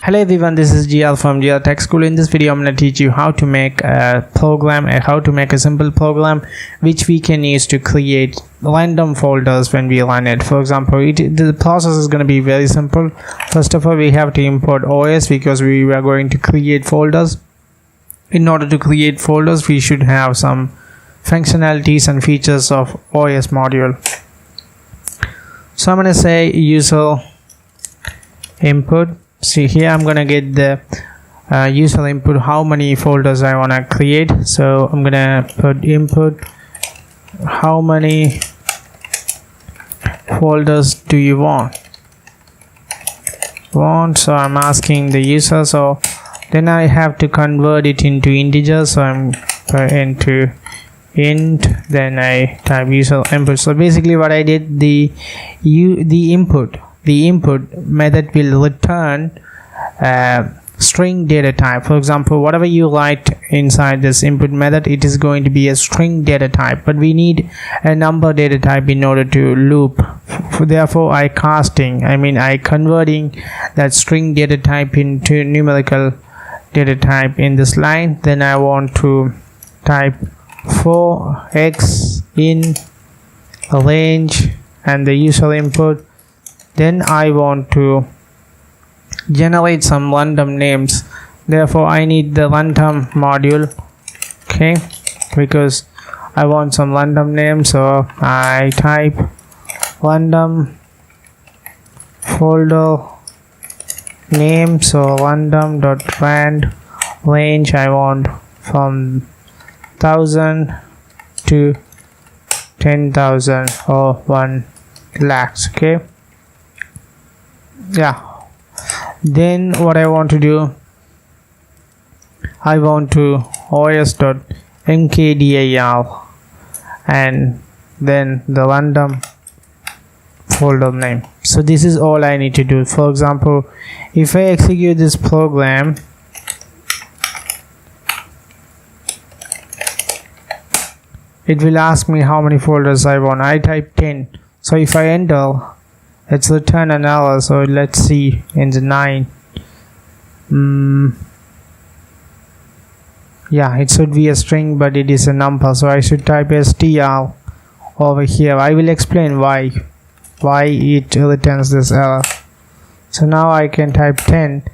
Hello everyone, this is GL from GL Tech School. In this video I'm going to teach you how to make a program, how to make a simple program which we can use to create random folders when we run it. For example, the process is going to be very simple. First of all, we have to import OS because we are going to create folders. In order to create folders, we should have some functionalities and features of OS module. So I'm going to say user input. See here, I'm gonna get the user input, how many folders I want to create. So I'm gonna put input, how many folders do you want. So I'm asking the user, so then I have to convert it into integer. So I'm into int, then I type user input. So basically what I did, the input method will return string data type. For example, whatever you write inside this input method, it is going to be a string data type, but we need a number data type in order to loop. Therefore I converting that string data type into numerical data type in this line. Then I want to type for x in range and the user input. Then I want to generate some random names. Therefore I need the random module, okay, because I want some random names. So I type random folder name. So random.rand range I want from 1000 to 10,000 or 1 lakhs, okay. Yeah, then what I want to do, I want to os.mkdir and then the random folder name. So this is all I need to do. For example, if I execute this program, it will ask me how many folders I want. I type 10. So if I enter, it's return an error. So let's see in the 9. Yeah, it should be a string, but it is a number, so I should type str over here. I will explain why it returns this error. So now I can type 10.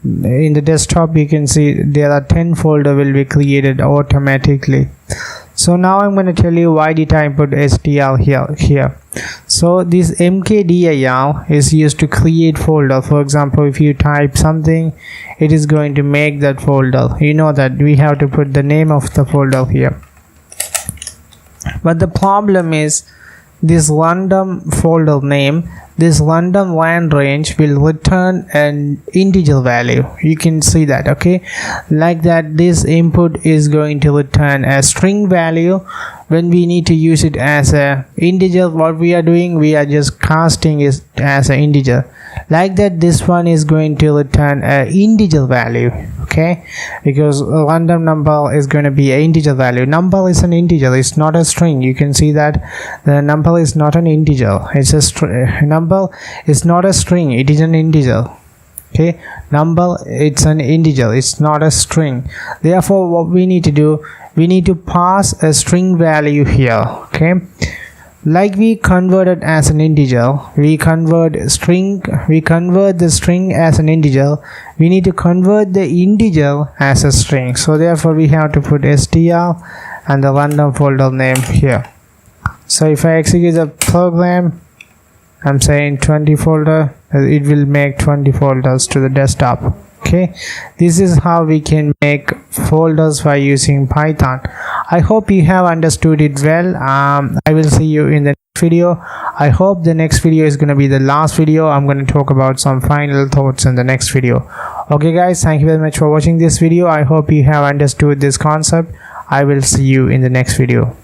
In the desktop you can see there are 10 folder will be created automatically. So now I'm going to tell you why did I put str here. So this mkdir is used to create folder. For example, if you type something, it is going to make that folder. You know that we have to put the name of the folder here. But the problem is this random folder name, this random line range will return an integer value. You can see that, okay, like that. This input is going to return a string value. When we need to use it as a integer, what we are doing, we are just casting it as an integer. Like that, this one is going to return an integer value, okay, because a random number is going to be an integer value. Number is an integer, it's not a string. You can see that the number is not an integer, it's a number is not a string, it is an integer, okay. Number, it's an integer, it's not a string. Therefore what we need to do, we need to pass a string value here, okay. Like we converted as an integer, we convert the string as an integer, we need to convert the integer as a string. So therefore we have to put str and the random folder name here. So if I execute the program, I'm saying 20 folder, it will make 20 folders to the desktop, okay. This is how we can make folders by using Python. I hope you have understood it well. I will see you in the next video. I hope the next video is going to be the last video. I'm going to talk about some final thoughts in the next video. Okay guys, thank you very much for watching this video. I hope you have understood this concept. I will see you in the next video.